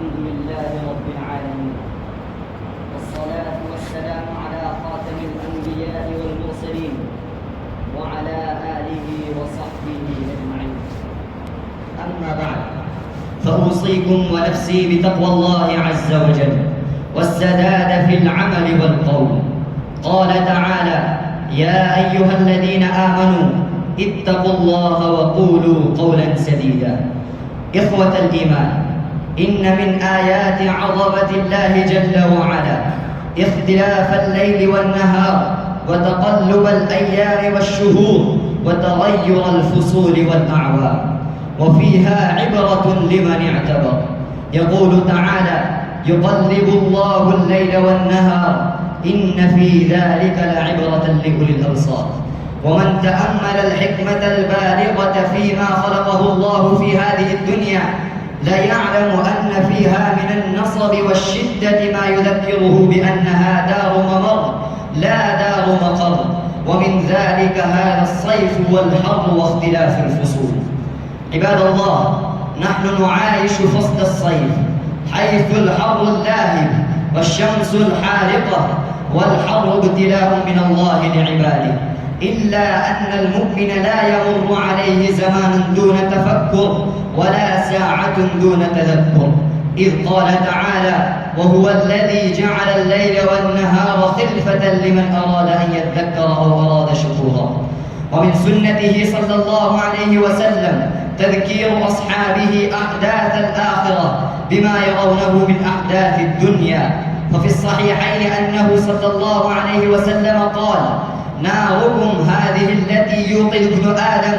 الحمد لله رب العالمين، والصلاة والسلام على خاتم الأنبياء والمرسلين وعلى آله وصحبه أجمعين. أما بعد، فأوصيكم ونفسي بتقوى الله عز وجل والسداد في العمل والقول. قال تعالى: يا أيها الذين آمنوا اتقوا الله وقولوا قولا سديدا. إخوة الإيمان، إن من آيات عظمة الله جل وعلا اختلاف الليل والنهار وتقلب الأيام والشهور وتغير الفصول والأعوام، وفيها عبرة لمن اعتبر. يقول تعالى: يقلب الله الليل والنهار إن في ذلك لعبرة لأولي الأبصار. ومن تأمل الحكمة البالغة فيما خلقه الله في هذه الدنيا ليعلم أن فيها من النصب والشدة ما يذكره بأنها دار ممر لا دار مقر، ومن ذلك هذا الصيف والحر واختلاف الفصول. عباد الله، نحن نعايش فصل الصيف حيث الحر اللاهب والشمس الحارقة، والحر ابتلاء من الله لعباده، إلا أن المؤمن لا يمر عليه زمان دون تفكر ولا ساعة دون تذكر، إذ قال تعالى: وهو الذي جعل الليل والنهار خلفة لمن أراد أن يذكر أو أراد شكورا. ومن سنته صلى الله عليه وسلم تذكير أصحابه أحداث الآخرة بما يرونه من أحداث الدنيا، ففي الصحيحين أنه صلى الله عليه وسلم قال: ناركم هذه التي يوقد ابن آدم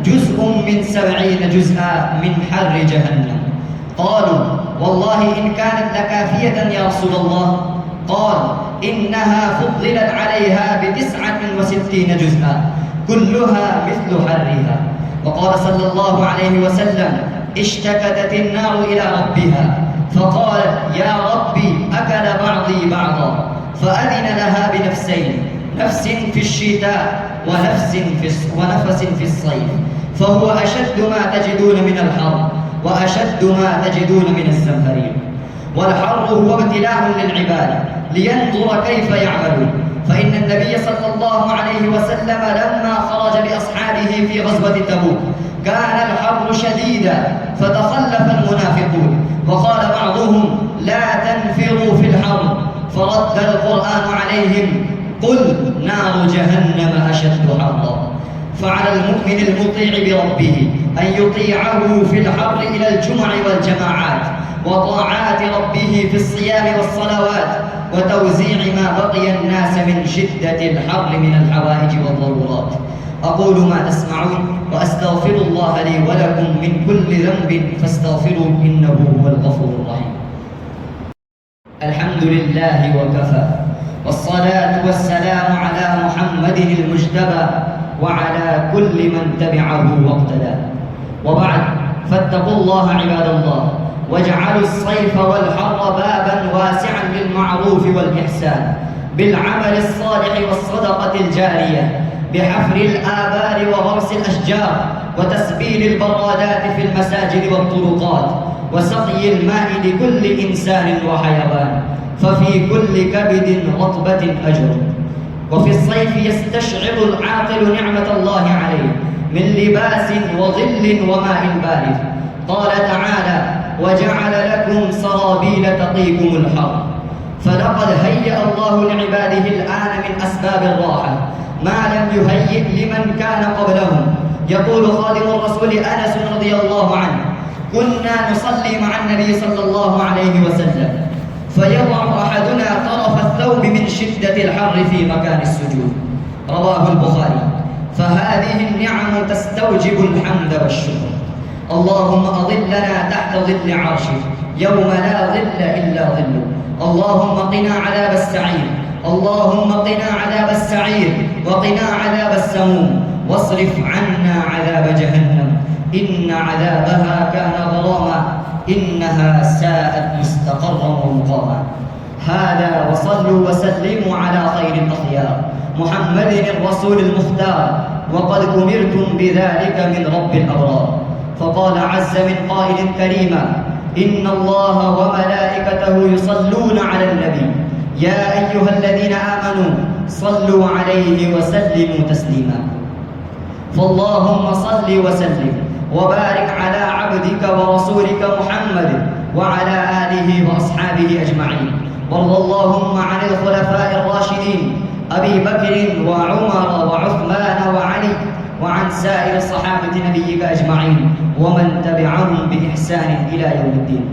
جزء من 70 جزءا من حر جهنم. قالوا: والله إن كانت لكافية يا رسول الله. قال: إنها فضلت عليها ب69 جزءا كلها مثل حرها. وقال صلى الله عليه وسلم: اشتكتت النار إلى ربها فقالت: يا ربي أكل بعضي بعضا، فأذن لها بنفسين، نفس في الشتاء ونفس في الصيف، فهو أشد ما تجدون من الحر وأشد ما تجدون من الزمهرير. والحر هو ابتلاء للعباد لينظر كيف يعملون، فإن النبي صلى الله عليه وسلم لما خرج بأصحابه في غزوة تبوك كان الحر شديدا فتخلف المنافقون، وقال بعضهم: لا تنفروا في الحر، فرد القرآن عليهم: قل نار جهنم أشد حرا. فعلى المؤمن المطيع بربه أن يطيعه في الحر إلى الجمع والجماعات وطاعات ربه في الصيام والصلوات وتوزيع ما بقي الناس من شدة الحر من الحوائج والضرورات. أقول ما تسمعون وأستغفر الله لي ولكم من كل ذنب فاستغفروا إنه هو الغفور الرحيم. الحمد لله وكفى، والصلاة والسلام على محمد المجتبى وعلى كل من تبعه واقتدى. وبعد، فاتقوا الله عباد الله، واجعلوا الصيف والحر بابا واسعا للمعروف والإحسان بالعمل الصالح والصدقة الجارية، بحفر الآبار وغرس الأشجار وتسبيل البرادات في المساجد والطرقات وسقي الماء لكل إنسان وحيوان، ففي كل كبد رطبة أجر. وفي الصيف يستشعر العاقل نعمة الله عليه من لباس وظل وماء بارد. قال تعالى: وجعل لكم سرابيل تقيكم الحر. فلقد هيأ الله لعباده الآن من أسباب الراحة ما لم يهيئ لمن كان قبلهم. يقول خادم الرسول أنس رضي الله عنه: كنا نصلي مع النبي صلى الله عليه وسلم فيضع أحدنا طرف الثوب من شدة الحر في مكان السجود. رواه البخاري. فهذه النعم تستوجب الحمد والشكر. اللهم أظلنا تحت ظل عرشك يوم لا ظل إلا ظله. اللهم قنا عذاب السعير، اللهم قنا عذاب السعير وقنا عذاب السموم، واصرف عنا عذاب جهنم إن عذابها كان غراما إنها ساءت مستقرا ومقاما. هذا وصلوا وسلموا على خير الأخيار محمد الرسول المختار، وقد أمرتم بذلك من رب الأبرار. فقال عز من قائل كريما: إن الله وملائكته يصلون على النبي يا أيها الذين آمنوا صلوا عليه وسلموا تسليما. فاللهم صل وسلم وبارك على عبدك ورسولك محمد وعلى آله وأصحابه أجمعين. وارض اللهم عن الخلفاء الراشدين أبي بكر وعمر وعثمان وعلي وعن سائر صحابة نبيك أجمعين ومن تبعهم بإحسان إلى يوم الدين.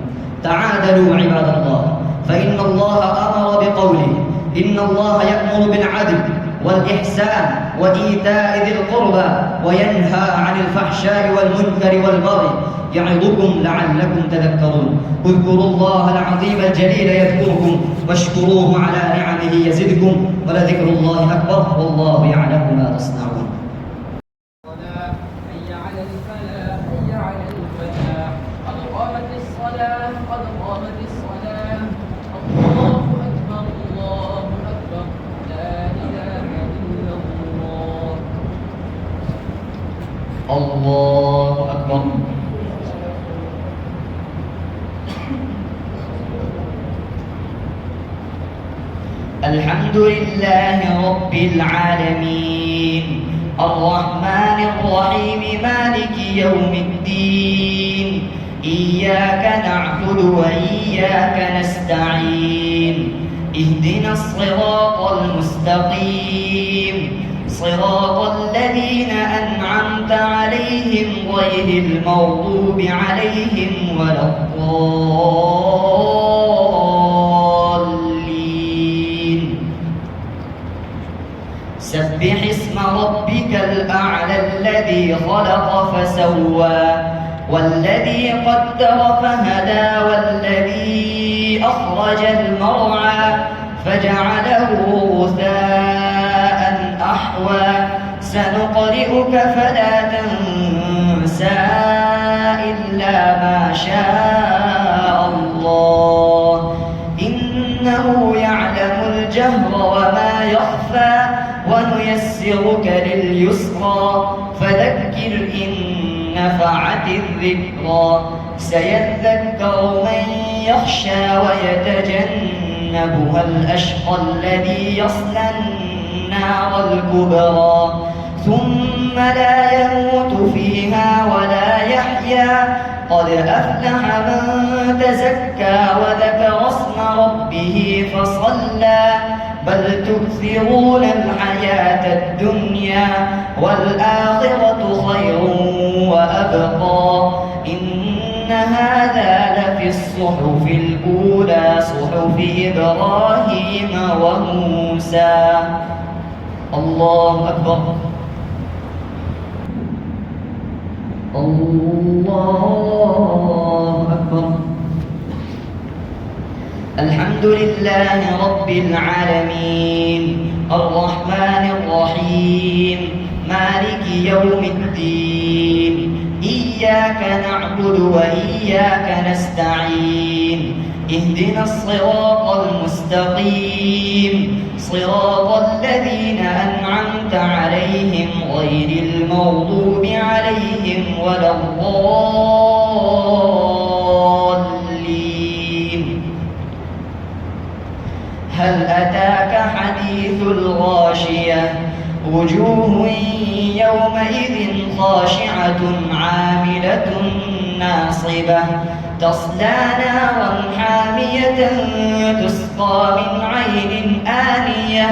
تعادلوا عباد الله، فإن الله أمر بقوله: إن الله يأمر بالعدل والإحسان وإيتاء ذي القربى وينهى عن الفحشاء والمنكر والبغي يعظكم لعلكم تذكرون. اذكروا الله العظيم الجليل يذكركم واشكروه على نعمه يزدكم ولذكر الله أكبر والله يعلم ما تصنعون. حي على الفلاح حي على الفلاح قد قامت الصلاة قد قامت الصلاة. الله أكبر الله أكبر لا إله إلا الله. الله أكبر. الحمد لله رب العالمين الرحمن الرحيم مالك يوم الدين. إياك نعبد وإياك نستعين. اهدنا الصراط المستقيم صراط الذين أنعمت عليهم غير المغضوب عليهم ولا الضالين. سبح اسم ربك الأعلى الذي خلق فسوى والذي قدر فهدى والذي أخرج المرعى فجعله غثاء أحوى. سنقرئك فلا تنسى إلا ما شاء الله إنه يعلم الجهر وما يخفى ونيسرك لليسرى فذكر إن نفعت الذكرى. سيذكر من يخشى ويتجنبها الأشقى الذي يصلى النار الكبرى ثم لا يموت فيها ولا يحيا. قد أفلح من تزكى وذكر اسم ربه فصلى. بل تؤثرون الحياة الدنيا والآخرة خير وأبقى. إن هذا لفي الصحف الأولى صحف إبراهيم وموسى. الله أكبر. الله أكبر. الحمد لله رب العالمين الرحمن الرحيم مالك يوم الدين. إياك نعبد وإياك نستعين. اهدنا الصراط المستقيم صراط الذين أنعمت عليهم غير المغضوب عليهم ولا الضالين. هل أتاك حديث الغاشية وجوه يومئذ خاشعة عاملة ناصبة تصلى نارا حامية تسقى من عين آنية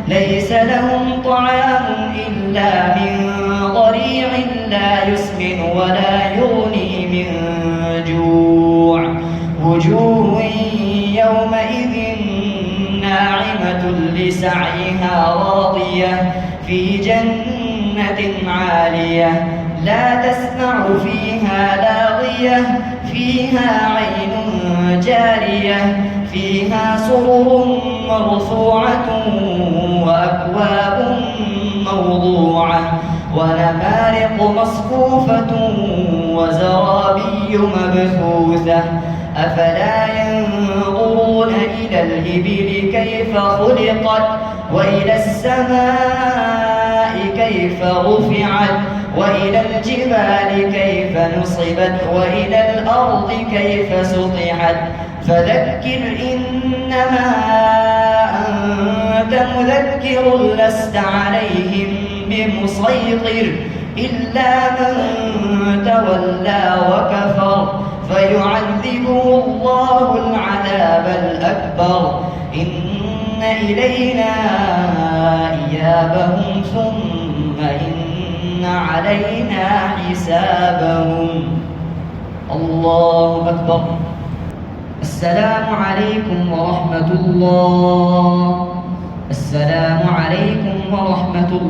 ليس لهم طعام إلا من ضريع لا يسمن ولا يغني من جوع. وجوه يومئذ ناعمة لسعيها راضية في جنة عالية لا تسمع فيها لاغية فيها عين جارية فيها سرر مرفوعة وأكواب موضوعة ونمارق مصفوفة وزرابي مبثوثة. أفلا ينظرون إلى الإبل كيف خلقت وإلى السماء كيف رفعت وإلى الجبال كيف نصبت وإلى الأرض كيف سطحت فذكر إنما أنت مذكر لست عليهم بمسيطر إلا من تولى وكفر فيعذبه الله العذاب الأكبر إن إلينا إيابهم ثم إن علينا حسابهم. الله أكبر. السلام عليكم ورحمة الله. السلام عليكم ورحمة الله.